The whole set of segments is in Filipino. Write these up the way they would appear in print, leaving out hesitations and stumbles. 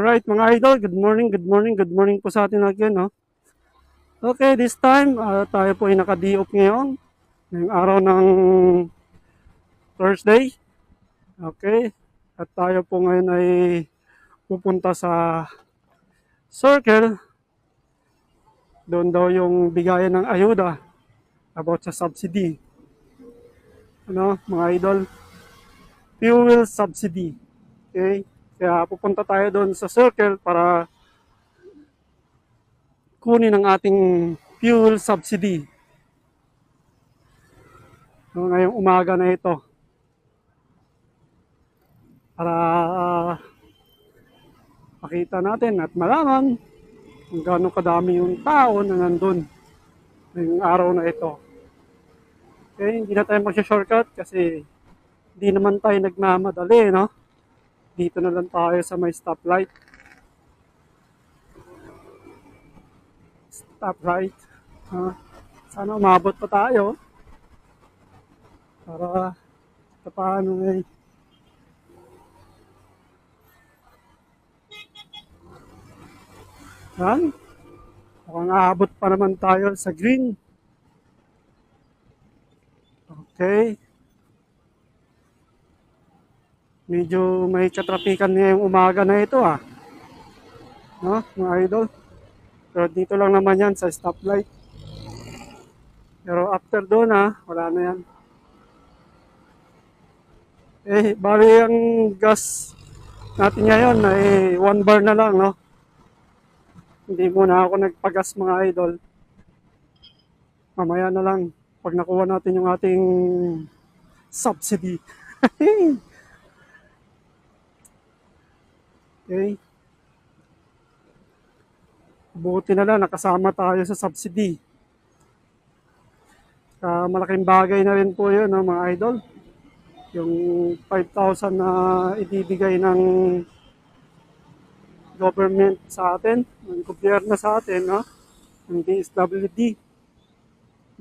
Alright mga idol, good morning po sa atin again. No? Okay, this time tayo po ay naka-D-off ngayon. Ngayong araw ng Thursday. Okay, at tayo po ngayon ay pupunta sa Circle. Doon daw yung bigayan ng ayuda about sa subsidy. Ano, mga idol? Fuel subsidy. Okay, kaya pupunta tayo doon sa Circle para kunin ang ating fuel subsidy. No, ngayong umaga na ito. Para makita natin at malaman kung gaano kadami yung tao na nandun ngayong araw na ito. Okay, hindi na tayo mag-shortcut kasi hindi naman tayo nagmamadali, no? Dito na lang tayo sa may stoplight. Stoplight. Sana umabot pa tayo para paano eh. Yan. Mukhang aabot pa naman tayo sa green. Okay. Medyo may katrapikan ngayong umaga na ito no, mga idol. Pero dito lang naman yan sa stoplight. Pero after doon wala na yan. Bali ang gas natin ngayon ay 1 bar na lang, no? Hindi muna ako nagpagas mga idol. Mamaya na lang pag nakuha natin yung ating subsidy. Okay. Buti na lang nakasama tayo sa subsidy. Malaking bagay na rin po yun, no, mga idol. Yung 5,000 na ibibigay ng government sa atin, ng gobyerno sa atin, no? Ng DSWD.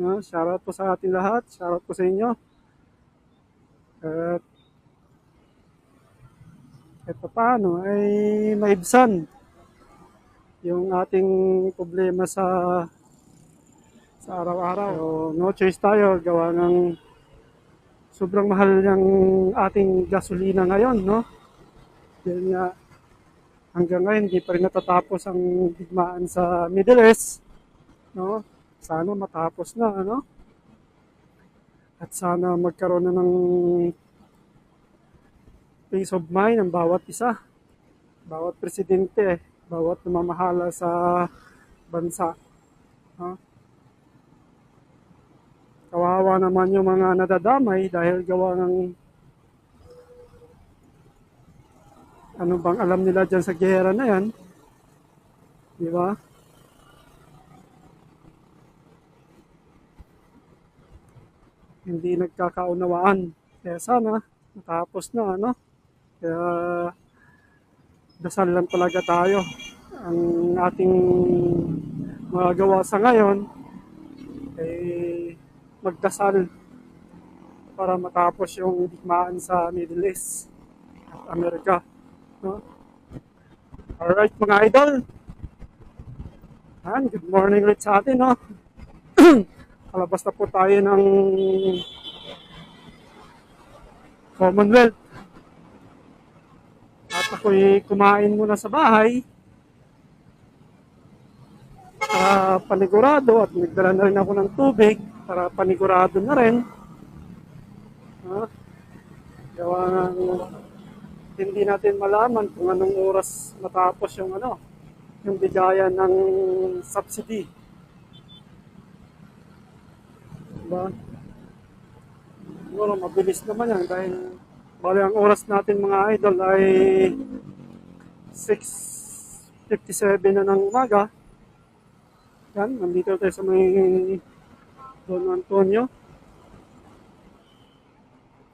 No? Shoutout po sa ating lahat. Shoutout po sa inyo. At paano ay maibsan yung ating problema sa araw-araw. So, no choice tayo. Gawa ng sobrang mahal ng ating gasolina ngayon, no? Dahil nga hanggang ngayon hindi pa rin natatapos ang digmaan sa Middle East, no? Sana matapos na, no? At sana magkaroon na ng peace of mind ng bawat isa, bawat presidente, bawat namamahala sa bansa, no? Kawawa naman yung mga nadadamay dahil gawa ng ano bang alam nila dyan sa giyera na yan, di ba? Hindi nagkakaunawaan. Kaya sana matapos na, ano? Kaya dasal lang talaga tayo. Ang ating magagawa sa ngayon ay magdasal para matapos yung digmaan sa Middle East at Amerika, no? Alright mga idol, good morning ulit sa atin, no? Palabas na po tayo ng Commonwealth at ako'y kumain muna sa bahay para panigurado at nagdala na rin ako ng tubig para panigurado na rin. Gawa ng hindi natin malaman kung anong oras matapos yung yung bigayan ng subsidy. Diba? Siguro mabilis naman yan dahil bali ang oras natin mga idol ay 6:57 na ng umaga. Yan, nandito tayo sa may Don Antonio.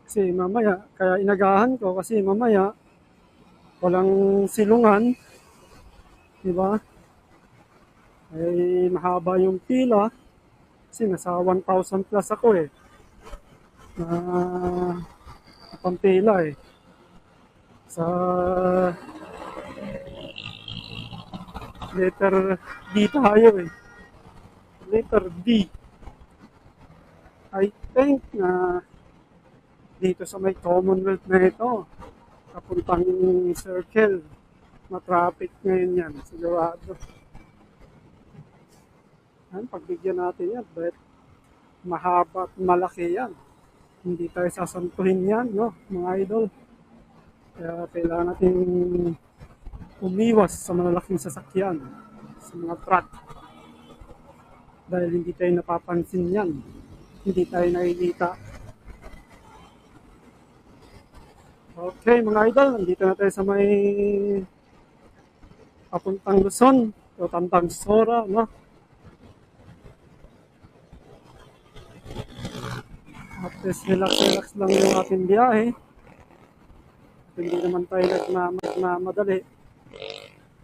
Kasi mamaya, kaya inagahan ko kasi mamaya walang silungan, di ba? Ay mahaba yung pila kasi nasa 1,000 plus ako na pampila sa Letter D tayo eh. Letter D. I think na dito sa may Commonwealth na ito, papuntang Circle, matraffic ngayon yan, sigurado. Yan, pagbigyan natin yan, but mahaba at malaki yan. Hindi tayo sasantuhin yan, no, mga idol. Kaya kailangan natin umiwas sa malalaking sasakyan, sa mga truck. Dahil hindi tayo napapansin yan. Hindi tayo nakikita. Okay, mga idol, nandito na tayo sa may papuntang Luzon, o Tantang Sora, no? At least relax lang yung ating biyahe. At hindi naman tayo nagmamadali.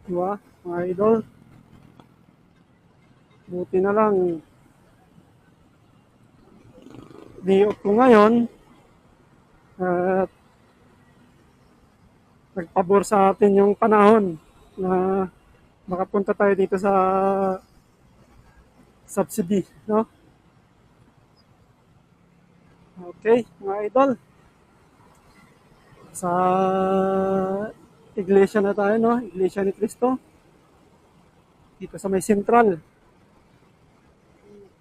Diba, mga idol? Buti na lang. Day off ko ngayon. At nagpabor sa atin yung panahon na makapunta tayo dito sa subsidy, no? Okay, mga idol. Sa iglesia na tayo, no? Iglesia ni Cristo. Dito sa may Central.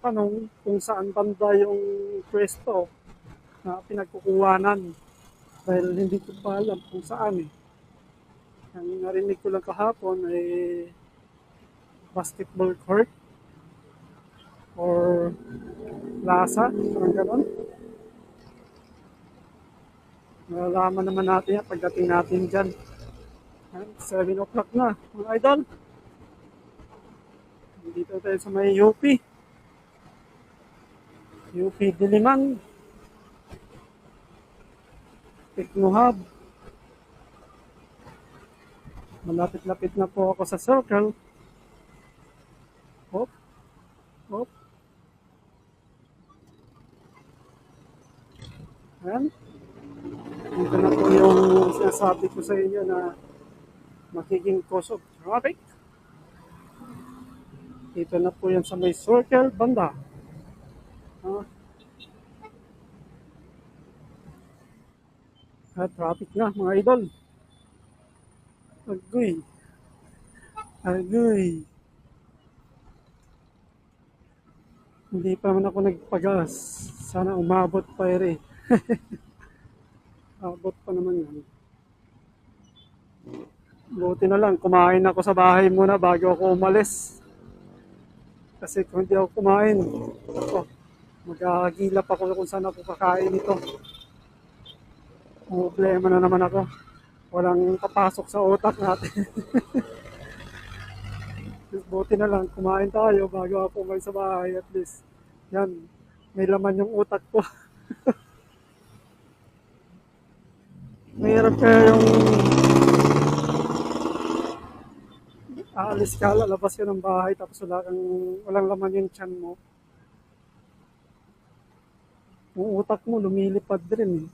Tanong kung saan banda yung pwesto na pinagkukuhanan. Dahil hindi ko pa alam kung saan eh. Ang narinig ko lang kahapon ay basketball court or plaza, parang ganon. Malalaman naman natin yan pagdating natin dyan. 7 o'clock na, mga idol. Dito tayo sa may UP. UP Diliman. Techno Hub. Malapit-lapit na po ako sa Circle. Hop. Hop. Ayan. Dito na po yung sinasabi ko sa inyo na magiging cause of traffic. Dito na po yan sa may Circle banda. Traffic na, mga idol. Agoy. Agoy. Hindi pa man ako nagpagas. Sana umabot pa rin. Abot pa naman yan. Buti na lang, kumain ako sa bahay muna bago ako umalis. Kasi kung hindi ako kumain, ako, mag-agilap ako kung saan ako kakain ito. Problema na naman ako. Walang papasok sa utak natin. Buti na lang, kumain tayo bago ako umalis sa bahay at least. Yan, may laman yung utak ko. Mahirap kaya yung aalis ka, lalabas ka ng bahay tapos walang laman yung tiyan mo. Yung utak mo lumilipad rin eh.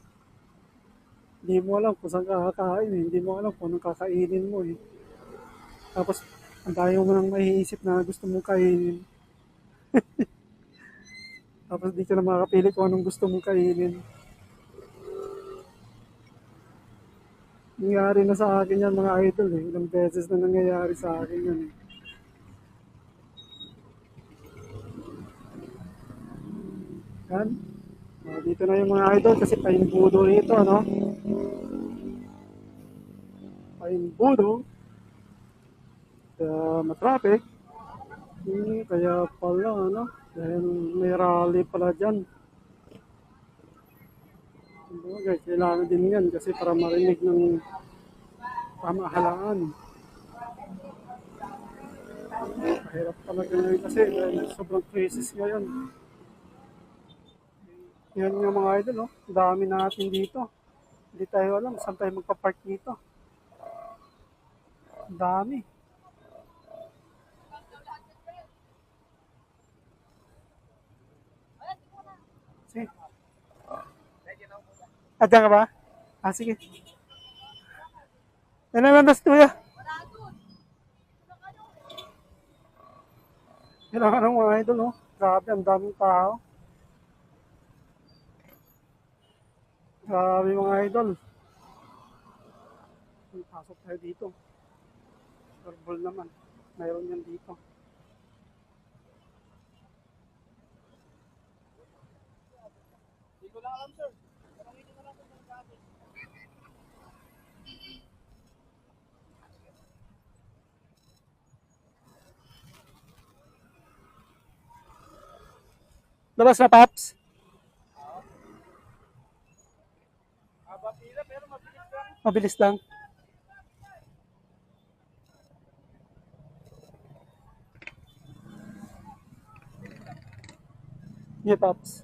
Hindi mo alam kung saan kakakain eh. Hindi mo alam kung anong kakainin mo eh. Tapos ang dami mo nang maiisip na gusto mong kainin. Tapos di ka na makakapili kung anong gusto mong kainin. Nangyari na sa akin yan, mga idol eh. Ilang beses na nangyayari sa akin yan eh. Yan. Dito na yung mga idol kasi paimbudo rito, no? Paimbudo. Kaya matraffic. Kaya pala, ano? Dahil may rally pala dyan. Okay, kailangan din yan kasi para marinig ng pamahalaan. Mahirap talaga ngayon kasi dahil sobrang crisis ngayon. Yan yung mga idol, no? Dami natin dito. Hindi tayo alam saan tayo magpapark dito. Dami. Sige. Adyan ka ba? Sige. Ano naman das tuya? Kailangan ng mga idol, no? Grabe, ang daming tao. Grabe mga idol. Pasok tayo dito. Verbal naman. Mayroon yan dito. Labas na, Paps. Mabilis lang. Yeah, Paps.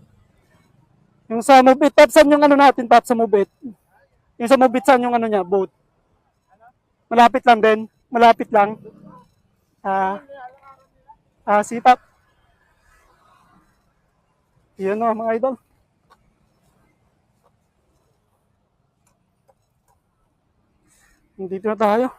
Yung sa Mobit, Paps, saan yung ano natin, Paps, sa Mobit? Yung sa Mobit, saan yung ano niya, boat? Malapit lang din. Malapit lang. Si Pap. Yun o, mga idol. Dito na tayo.